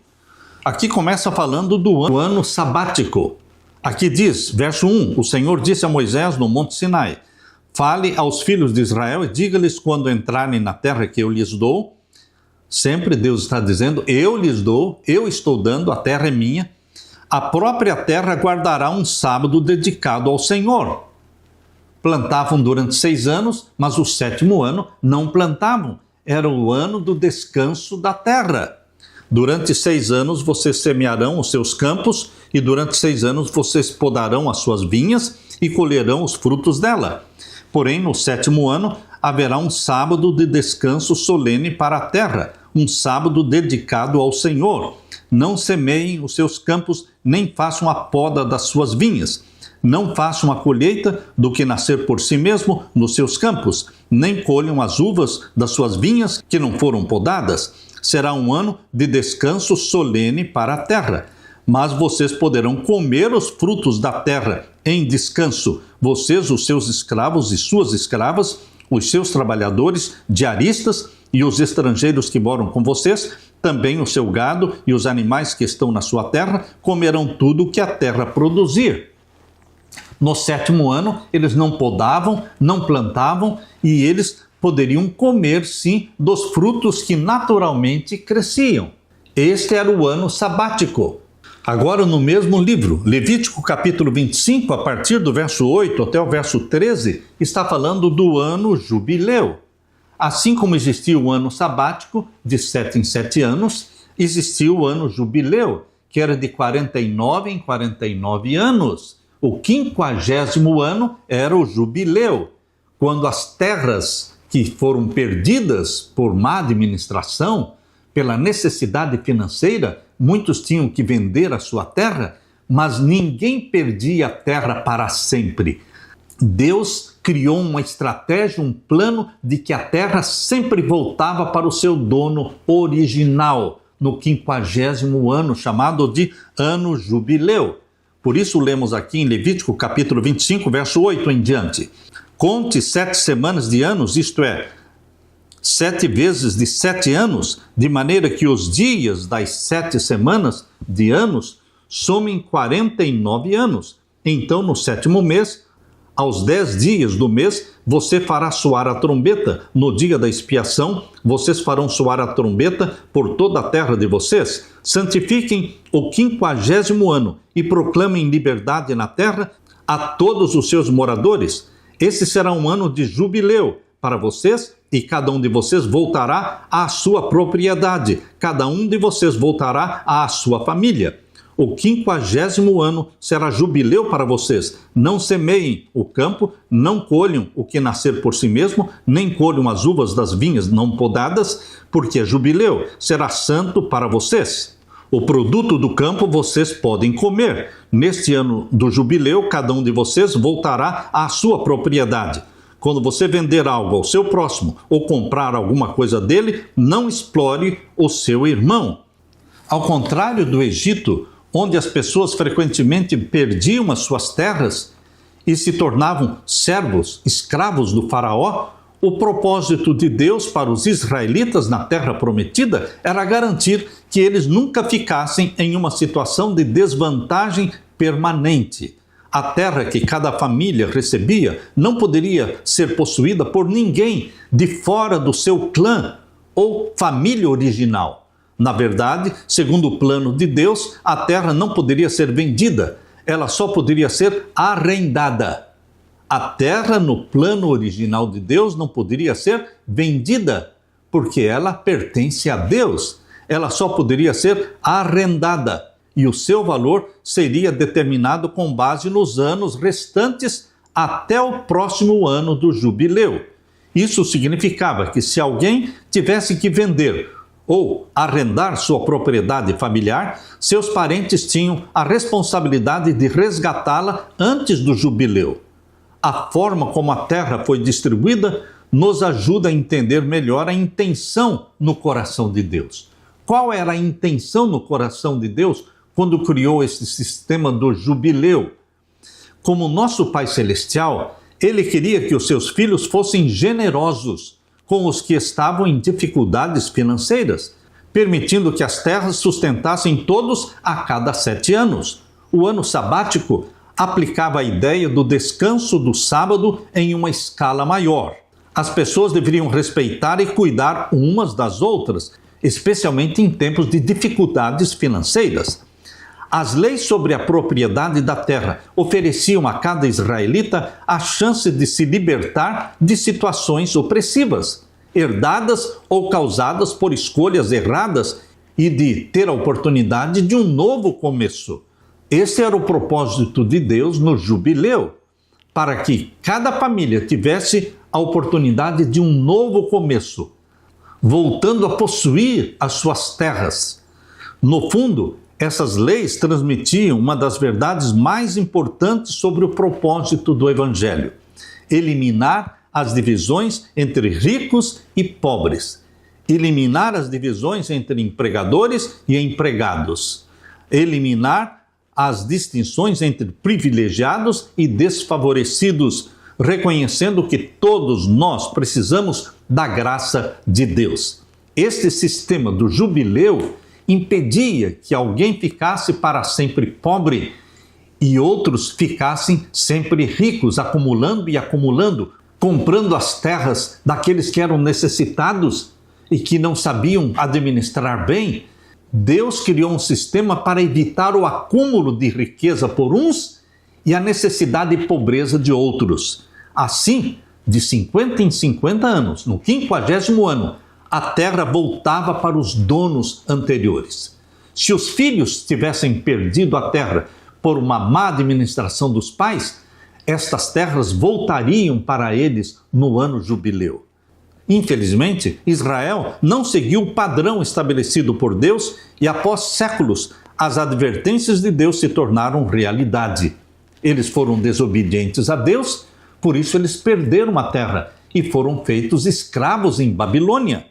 Aqui começa falando do ano sabático. Aqui diz, verso 1, o Senhor disse a Moisés no Monte Sinai, fale aos filhos de Israel e diga-lhes quando entrarem na terra que eu lhes dou. Sempre Deus está dizendo, eu lhes dou, eu estou dando, a terra é minha. A própria terra guardará um sábado dedicado ao Senhor. Plantavam durante 6 anos, mas o 7º ano não plantavam. Era o ano do descanso da terra. Durante 6 anos vocês semearão os seus campos, e durante 6 anos vocês podarão as suas vinhas e colherão os frutos dela. Porém, no 7º ano haverá um sábado de descanso solene para a terra, um sábado dedicado ao Senhor. Não semeiem os seus campos, nem façam a poda das suas vinhas. Não façam a colheita do que nascer por si mesmo nos seus campos, nem colham as uvas das suas vinhas que não foram podadas. Será um ano de descanso solene para a terra. Mas vocês poderão comer os frutos da terra em descanso, vocês, os seus escravos e suas escravas, os seus trabalhadores, diaristas e os estrangeiros que moram com vocês, também o seu gado e os animais que estão na sua terra, comerão tudo o que a terra produzir. No 7º ano, eles não podavam, não plantavam, e eles poderiam comer, sim, dos frutos que naturalmente cresciam. Este era o ano sabático. Agora, no mesmo livro, Levítico capítulo 25, a partir do verso 8 até o verso 13, está falando do ano jubileu. Assim como existia o ano sabático, de 7 em 7 anos, existia o ano jubileu, que era de 49 em 49 anos. O 50º ano era o jubileu, quando as terras que foram perdidas por má administração, pela necessidade financeira, muitos tinham que vender a sua terra, mas ninguém perdia a terra para sempre. Deus criou uma estratégia, um plano de que a terra sempre voltava para o seu dono original, no 50º ano, chamado de ano jubileu. Por isso lemos aqui em Levítico capítulo 25, verso 8 em diante. Conte 7 semanas de anos, isto é, 7 vezes de 7 anos, de maneira que os dias das 7 semanas de anos somem 49 anos. Então, no 7º mês, aos 10 dias do mês, você fará soar a trombeta. No dia da expiação, vocês farão soar a trombeta por toda a terra de vocês. Santifiquem o 50º ano e proclamem liberdade na terra a todos os seus moradores. Esse será um ano de jubileu para vocês, e cada um de vocês voltará à sua propriedade. Cada um de vocês voltará à sua família. O 50º ano será jubileu para vocês. Não semeiem o campo, não colham o que nascer por si mesmo, nem colham as uvas das vinhas não podadas, porque é jubileu, será santo para vocês. O produto do campo vocês podem comer. Neste ano do jubileu, cada um de vocês voltará à sua propriedade. Quando você vender algo ao seu próximo ou comprar alguma coisa dele, não explore o seu irmão. Ao contrário do Egito, onde as pessoas frequentemente perdiam as suas terras e se tornavam servos, escravos do faraó, o propósito de Deus para os israelitas na terra prometida era garantir que eles nunca ficassem em uma situação de desvantagem permanente. A terra que cada família recebia não poderia ser possuída por ninguém de fora do seu clã ou família original. Na verdade, segundo o plano de Deus, a terra não poderia ser vendida, ela só poderia ser arrendada. A terra, no plano original de Deus, não poderia ser vendida, porque ela pertence a Deus. Ela só poderia ser arrendada. E o seu valor seria determinado com base nos anos restantes até o próximo ano do jubileu. Isso significava que se alguém tivesse que vender ou arrendar sua propriedade familiar, seus parentes tinham a responsabilidade de resgatá-la antes do jubileu. A forma como a terra foi distribuída nos ajuda a entender melhor a intenção no coração de Deus. Qual era a intenção no coração de Deus quando criou esse sistema do jubileu? Como nosso Pai Celestial, Ele queria que os seus filhos fossem generosos com os que estavam em dificuldades financeiras, permitindo que as terras sustentassem todos a cada 7 anos. O ano sabático aplicava a ideia do descanso do sábado em uma escala maior. As pessoas deveriam respeitar e cuidar umas das outras, especialmente em tempos de dificuldades financeiras. As leis sobre a propriedade da terra ofereciam a cada israelita a chance de se libertar de situações opressivas, herdadas ou causadas por escolhas erradas e de ter a oportunidade de um novo começo. Esse era o propósito de Deus no jubileu, para que cada família tivesse a oportunidade de um novo começo, voltando a possuir as suas terras. No fundo, essas leis transmitiam uma das verdades mais importantes sobre o propósito do Evangelho: eliminar as divisões entre ricos e pobres, eliminar as divisões entre empregadores e empregados, eliminar as distinções entre privilegiados e desfavorecidos, reconhecendo que todos nós precisamos da graça de Deus. Este sistema do jubileu impedia que alguém ficasse para sempre pobre e outros ficassem sempre ricos, acumulando e acumulando, comprando as terras daqueles que eram necessitados e que não sabiam administrar bem. Deus criou um sistema para evitar o acúmulo de riqueza por uns e a necessidade e pobreza de outros. Assim, de 50 em 50 anos, no 50º ano, a terra voltava para os donos anteriores. Se os filhos tivessem perdido a terra por uma má administração dos pais, estas terras voltariam para eles no ano jubileu. Infelizmente, Israel não seguiu o padrão estabelecido por Deus e, após séculos, as advertências de Deus se tornaram realidade. Eles foram desobedientes a Deus, por isso eles perderam a terra e foram feitos escravos em Babilônia.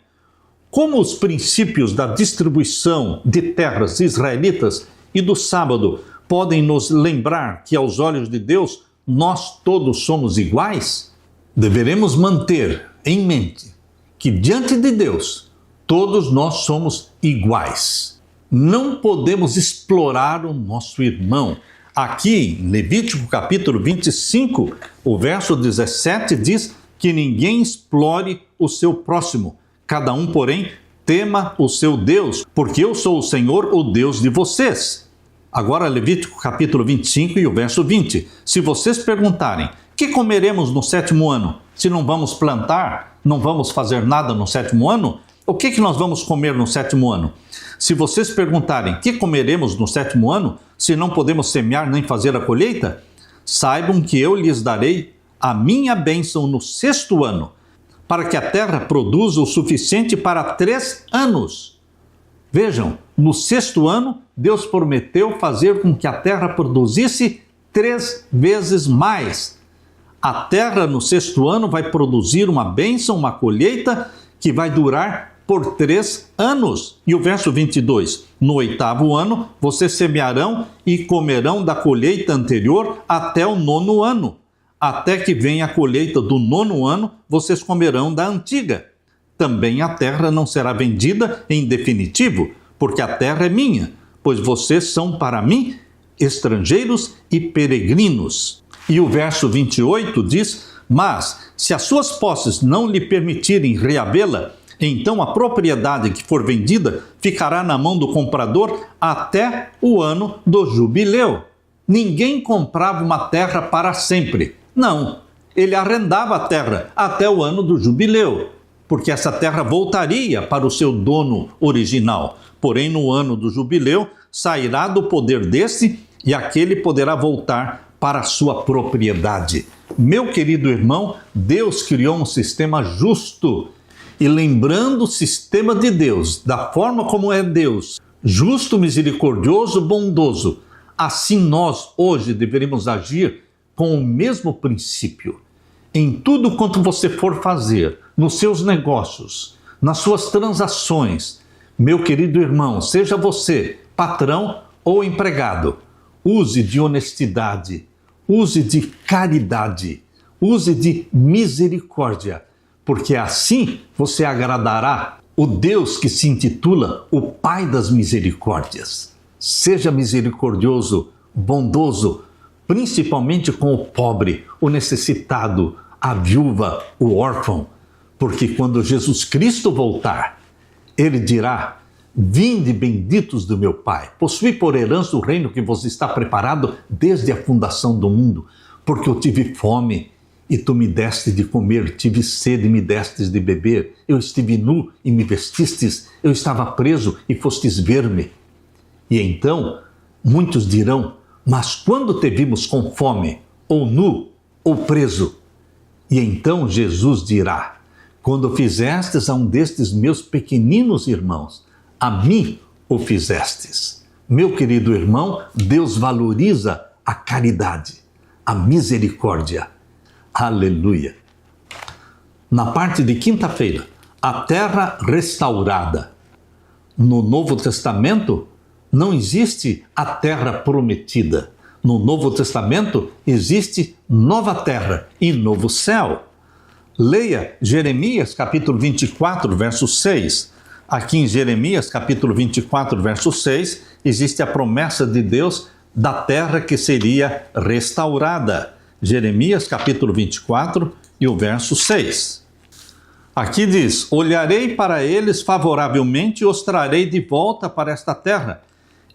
Como os princípios da distribuição de terras israelitas e do sábado podem nos lembrar que, aos olhos de Deus, nós todos somos iguais, deveremos manter em mente que, diante de Deus, todos nós somos iguais. Não podemos explorar o nosso irmão. Aqui, em Levítico capítulo 25, o verso 17 diz que ninguém explore o seu próximo. Cada um, porém, tema o seu Deus, porque eu sou o Senhor, o Deus de vocês. Agora, Levítico capítulo 25 e o verso 20. Se vocês perguntarem: que comeremos no 7º ano? Se não vamos plantar, não vamos fazer nada no 7º ano? O que nós vamos comer no 7º ano? Se vocês perguntarem: que comeremos no 7º ano? Se não podemos semear nem fazer a colheita? Saibam que eu lhes darei a minha bênção no 6º ano, para que a terra produza o suficiente para 3 anos. Vejam, no 6º ano, Deus prometeu fazer com que a terra produzisse 3 vezes mais. A terra no 6º ano vai produzir uma bênção, uma colheita que vai durar por 3 anos. E o verso 22, no 8º ano, vocês semearão e comerão da colheita anterior até o 9º ano. Até que venha a colheita do 9º ano, vocês comerão da antiga. Também a terra não será vendida em definitivo, porque a terra é minha, pois vocês são para mim estrangeiros e peregrinos. E o verso 28 diz: mas se as suas posses não lhe permitirem reavê-la, então a propriedade que for vendida ficará na mão do comprador até o ano do jubileu. Ninguém comprava uma terra para sempre. Não, ele arrendava a terra até o ano do jubileu, porque essa terra voltaria para o seu dono original. Porém, no ano do jubileu, sairá do poder desse e aquele poderá voltar para a sua propriedade. Meu querido irmão, Deus criou um sistema justo. E lembrando o sistema de Deus, da forma como é Deus, justo, misericordioso, bondoso, assim nós hoje deveríamos agir com o mesmo princípio. Em tudo quanto você for fazer, nos seus negócios, nas suas transações, meu querido irmão, seja você patrão ou empregado, use de honestidade, use de caridade, use de misericórdia, porque assim você agradará o Deus que se intitula o Pai das Misericórdias. Seja misericordioso, bondoso, principalmente com o pobre, o necessitado, a viúva, o órfão, porque quando Jesus Cristo voltar, ele dirá: vinde benditos do meu Pai, possui por herança o reino que vos está preparado desde a fundação do mundo, porque eu tive fome e tu me deste de comer, tive sede e me destes de beber, eu estive nu e me vestistes, eu estava preso e fostes ver-me. E então muitos dirão, mas quando te vimos com fome, ou nu, ou preso? E então Jesus dirá, quando fizestes a um destes meus pequeninos irmãos, a mim o fizestes. Meu querido irmão, Deus valoriza a caridade, a misericórdia. Aleluia! Na parte de quinta-feira, a terra restaurada. No Novo Testamento, não existe a terra prometida. No Novo Testamento, existe nova terra e novo céu. Leia Jeremias capítulo 24, verso 6. Aqui em Jeremias capítulo 24, verso 6, existe a promessa de Deus da terra que seria restaurada. Jeremias capítulo 24 e o verso 6. Aqui diz, olharei para eles favoravelmente e os trarei de volta para esta terra.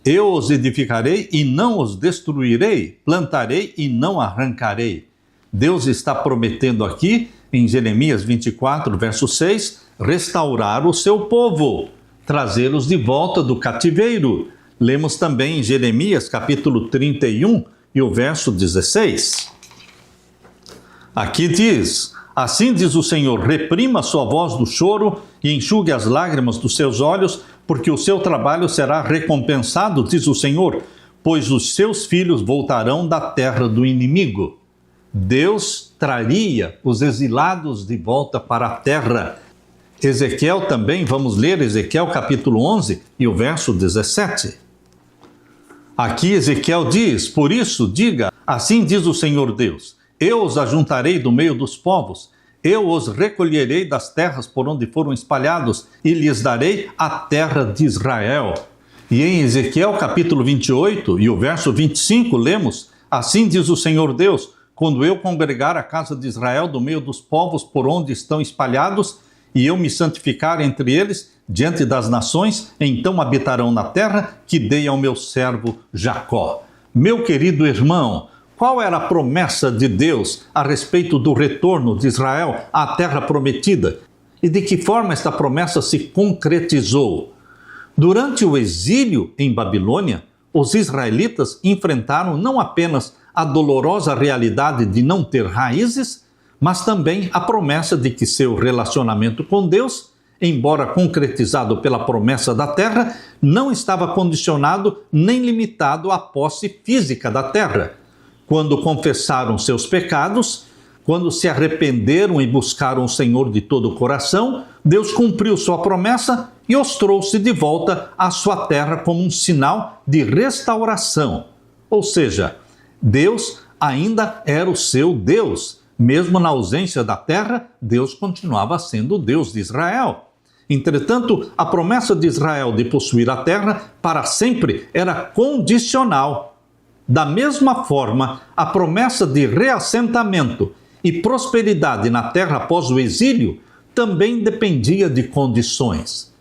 Eu os edificarei e não os destruirei, plantarei e não arrancarei. Deus está prometendo aqui, em Jeremias 24, verso 6, restaurar o seu povo, trazê-los de volta do cativeiro. Lemos também em Jeremias capítulo 31 e o verso 16. Aqui diz, assim diz o Senhor, reprima sua voz do choro e enxugue as lágrimas dos seus olhos, porque o seu trabalho será recompensado, diz o Senhor, pois os seus filhos voltarão da terra do inimigo. Deus traria os exilados de volta para a terra. Ezequiel também, vamos ler Ezequiel capítulo 11 e o verso 17. Aqui Ezequiel diz, por isso diga, assim diz o Senhor Deus, eu os ajuntarei do meio dos povos, eu os recolherei das terras por onde foram espalhados e lhes darei a terra de Israel. E em Ezequiel capítulo 28 e o verso 25 lemos, assim diz o Senhor Deus, quando eu congregar a casa de Israel do meio dos povos por onde estão espalhados, e eu me santificar entre eles, diante das nações, então habitarão na terra que dei ao meu servo Jacó. Meu querido irmão, qual era a promessa de Deus a respeito do retorno de Israel à terra prometida? E de que forma esta promessa se concretizou? Durante o exílio em Babilônia, os israelitas enfrentaram não apenas a dolorosa realidade de não ter raízes, mas também a promessa de que seu relacionamento com Deus, embora concretizado pela promessa da terra, não estava condicionado nem limitado à posse física da terra. Quando confessaram seus pecados, quando se arrependeram e buscaram o Senhor de todo o coração, Deus cumpriu sua promessa e os trouxe de volta à sua terra como um sinal de restauração. Ou seja, Deus ainda era o seu Deus. Mesmo na ausência da terra, Deus continuava sendo o Deus de Israel. Entretanto, a promessa de Israel de possuir a terra para sempre era condicional. Da mesma forma, a promessa de reassentamento e prosperidade na terra após o exílio também dependia de condições.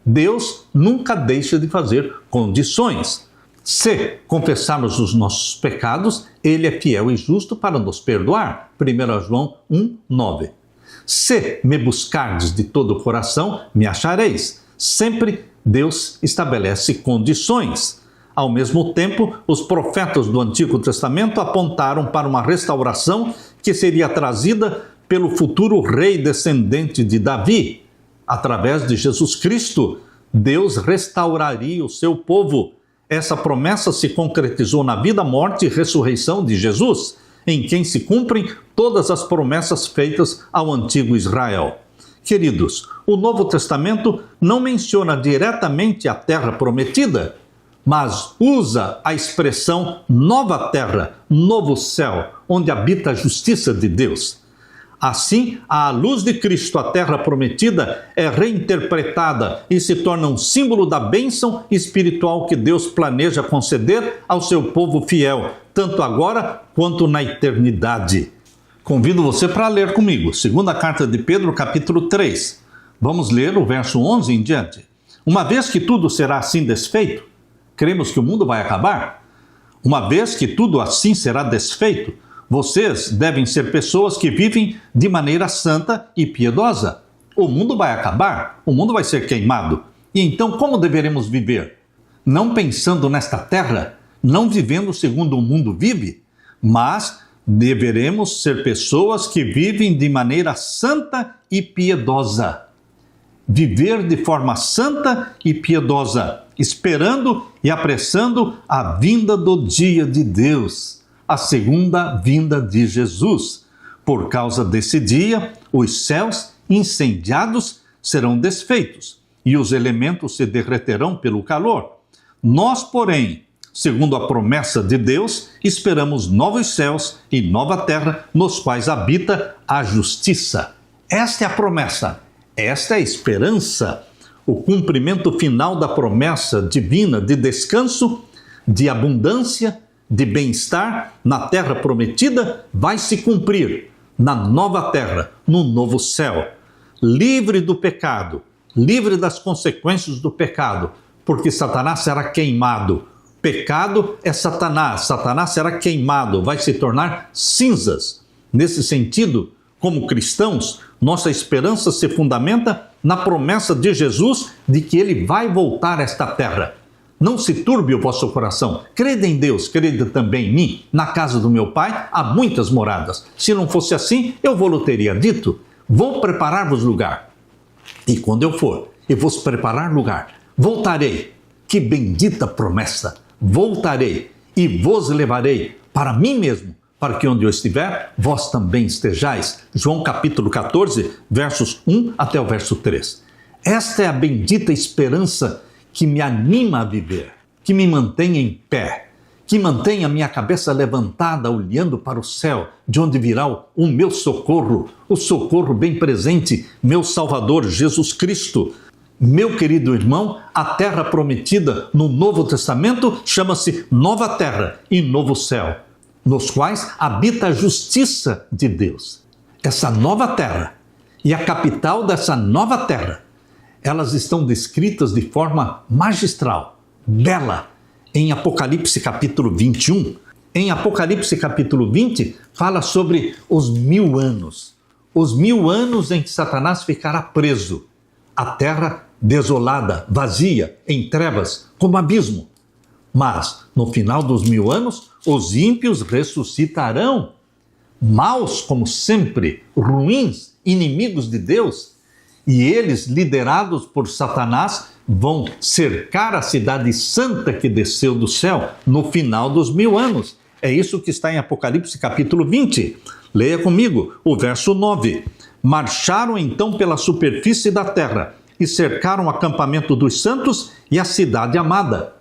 Deus nunca deixa de fazer condições. Se confessarmos os nossos pecados, Ele é fiel e justo para nos perdoar. 1 João 1:9. Se me buscardes de todo o coração, me achareis. Sempre Deus estabelece condições. Ao mesmo tempo, os profetas do Antigo Testamento apontaram para uma restauração que seria trazida pelo futuro rei descendente de Davi. Através de Jesus Cristo, Deus restauraria o seu povo. Essa promessa se concretizou na vida, morte e ressurreição de Jesus, em quem se cumprem todas as promessas feitas ao antigo Israel. Queridos, o Novo Testamento não menciona diretamente a terra prometida, mas usa a expressão nova terra, novo céu, onde habita a justiça de Deus. Assim, à luz de Cristo, a terra prometida é reinterpretada e se torna um símbolo da bênção espiritual que Deus planeja conceder ao seu povo fiel, tanto agora quanto na eternidade. Convido você para ler comigo, segunda carta de Pedro, capítulo 3. Vamos ler o verso 11 em diante. Uma vez que tudo será assim desfeito, cremos que o mundo vai acabar? Uma vez que tudo assim será desfeito, vocês devem ser pessoas que vivem de maneira santa e piedosa. O mundo vai acabar, o mundo vai ser queimado. E então como deveremos viver? Não pensando nesta terra, não vivendo segundo o mundo vive, mas deveremos ser pessoas que vivem de maneira santa e piedosa. Viver de forma santa e piedosa, esperando e apressando a vinda do dia de Deus, a segunda vinda de Jesus. Por causa desse dia, os céus incendiados serão desfeitos e os elementos se derreterão pelo calor. Nós, porém, segundo a promessa de Deus, esperamos novos céus e nova terra, nos quais habita a justiça. Esta é a promessa, esta é a esperança, o cumprimento final da promessa divina de descanso, de abundância, de bem-estar na terra prometida, vai se cumprir na nova terra, no novo céu, livre do pecado, livre das consequências do pecado, porque Satanás será queimado. Pecado é Satanás, Satanás será queimado, vai se tornar cinzas. Nesse sentido, como cristãos, nossa esperança se fundamenta na promessa de Jesus de que ele vai voltar a esta terra. Não se turbe o vosso coração, crede em Deus, crede também em mim. Na casa do meu Pai há muitas moradas. Se não fosse assim, eu vou-lhe teria dito, vou preparar-vos lugar. E quando eu for e vos preparar lugar, voltarei. Que bendita promessa! Voltarei e vos levarei para mim mesmo, para que onde eu estiver, vós também estejais. João capítulo 14, versos 1 até o verso 3. Esta é a bendita esperança que me anima a viver, que me mantém em pé, que mantém a minha cabeça levantada, olhando para o céu, de onde virá o meu socorro, o socorro bem presente, meu Salvador Jesus Cristo. Meu querido irmão, a terra prometida no Novo Testamento chama-se Nova Terra e Novo Céu, nos quais habita a justiça de Deus. Essa nova terra e a capital dessa nova terra, elas estão descritas de forma magistral, bela, em Apocalipse capítulo 21. Em Apocalipse capítulo 20, fala sobre os 1000 anos. Os 1000 anos em que Satanás ficará preso. A terra desolada, vazia, em trevas, como abismo. Mas, no final dos 1000 anos, os ímpios ressuscitarão. Maus, como sempre, ruins, inimigos de Deus. E eles, liderados por Satanás, vão cercar a cidade santa que desceu do céu no final dos 1000 anos. É isso que está em Apocalipse capítulo 20. Leia comigo o verso 9. Marcharam então pela superfície da terra e cercaram o acampamento dos santos e a cidade amada.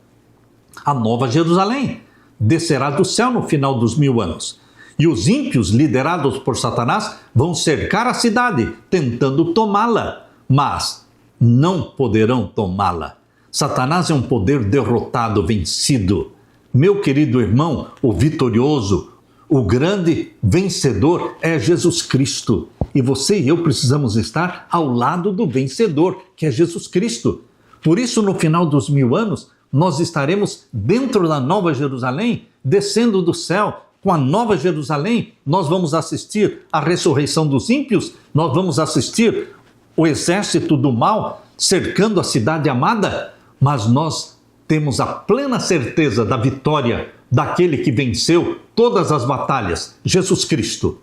A nova Jerusalém descerá do céu no final dos 1000 anos. E os ímpios, liderados por Satanás, vão cercar a cidade, tentando tomá-la, mas não poderão tomá-la. Satanás é um poder derrotado, vencido. Meu querido irmão, o vitorioso, o grande vencedor é Jesus Cristo. E você e eu precisamos estar ao lado do vencedor, que é Jesus Cristo. Por isso, no final dos 1000 anos, nós estaremos dentro da Nova Jerusalém, descendo do céu. Com a Nova Jerusalém, nós vamos assistir à ressurreição dos ímpios, nós vamos assistir o exército do mal cercando a cidade amada, mas nós temos a plena certeza da vitória daquele que venceu todas as batalhas, Jesus Cristo.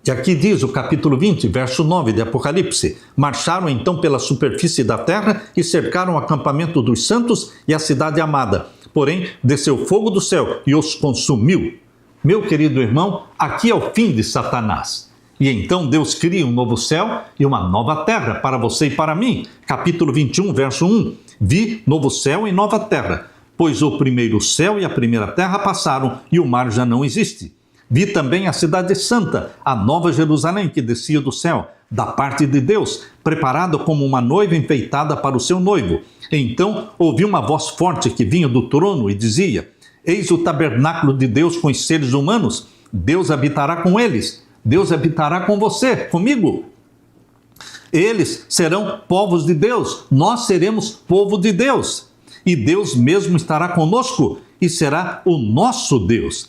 E aqui diz o capítulo 20, verso 9 de Apocalipse: marcharam então pela superfície da terra e cercaram o acampamento dos santos e a cidade amada. Porém, desceu fogo do céu e os consumiu. Meu querido irmão, aqui é o fim de Satanás. E então Deus cria um novo céu e uma nova terra para você e para mim. Capítulo 21, verso 1. Vi novo céu e nova terra, pois o primeiro céu e a primeira terra passaram e o mar já não existe. Vi também a cidade santa, a nova Jerusalém que descia do céu, da parte de Deus, preparada como uma noiva enfeitada para o seu noivo. Então ouvi uma voz forte que vinha do trono e dizia: eis o tabernáculo de Deus com os seres humanos, Deus habitará com eles, Deus habitará com você, comigo. Eles serão povos de Deus, nós seremos povo de Deus. E Deus mesmo estará conosco e será o nosso Deus.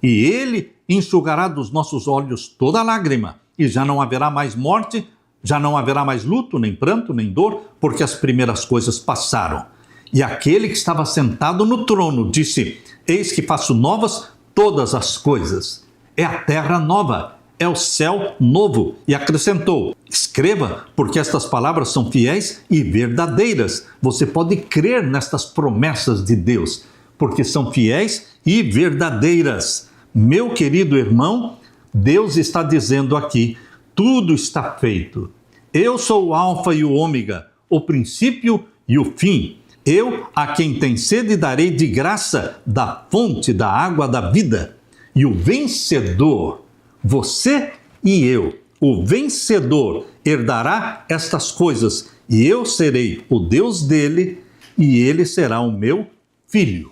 E Ele enxugará dos nossos olhos toda lágrima, e já não haverá mais morte, já não haverá mais luto, nem pranto, nem dor, porque as primeiras coisas passaram. E aquele que estava sentado no trono disse: eis que faço novas todas as coisas. É a terra nova, é o céu novo. E acrescentou: escreva, porque estas palavras são fiéis e verdadeiras. Você pode crer nestas promessas de Deus, porque são fiéis e verdadeiras. Meu querido irmão, Deus está dizendo aqui: tudo está feito. Eu sou o Alfa e o Ômega, o princípio e o fim. Eu, a quem tem sede, darei de graça da fonte da água da vida. E o vencedor, você e eu, o vencedor, herdará estas coisas, e eu serei o Deus dele, e ele será o meu filho.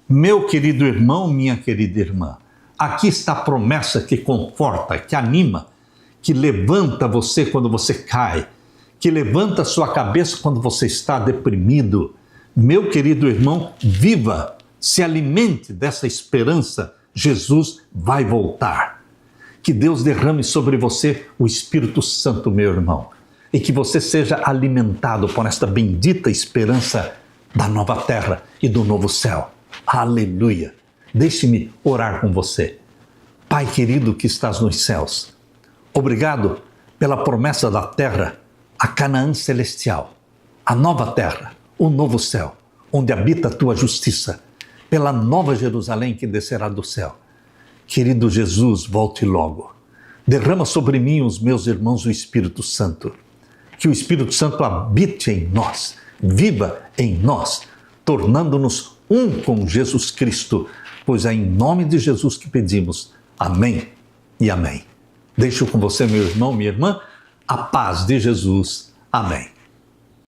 Meu querido irmão, minha querida irmã, aqui está a promessa que conforta, que anima, que levanta você quando você cai, que levanta a sua cabeça quando você está deprimido. Meu querido irmão, viva, se alimente dessa esperança. Jesus vai voltar. Que Deus derrame sobre você o Espírito Santo, meu irmão, e que você seja alimentado por esta bendita esperança da nova terra e do novo céu. Aleluia! Deixe-me orar com você. Pai querido que estás nos céus, obrigado pela promessa da terra, a Canaã celestial, a nova terra, o novo céu, onde habita a tua justiça, pela nova Jerusalém que descerá do céu. Querido Jesus, volte logo. Derrama sobre mim e os meus irmãos o Espírito Santo. Que o Espírito Santo habite em nós, viva em nós, tornando-nos um com Jesus Cristo, pois é em nome de Jesus que pedimos. Amém e amém. Deixo com você, meu irmão, minha irmã, a paz de Jesus. Amém.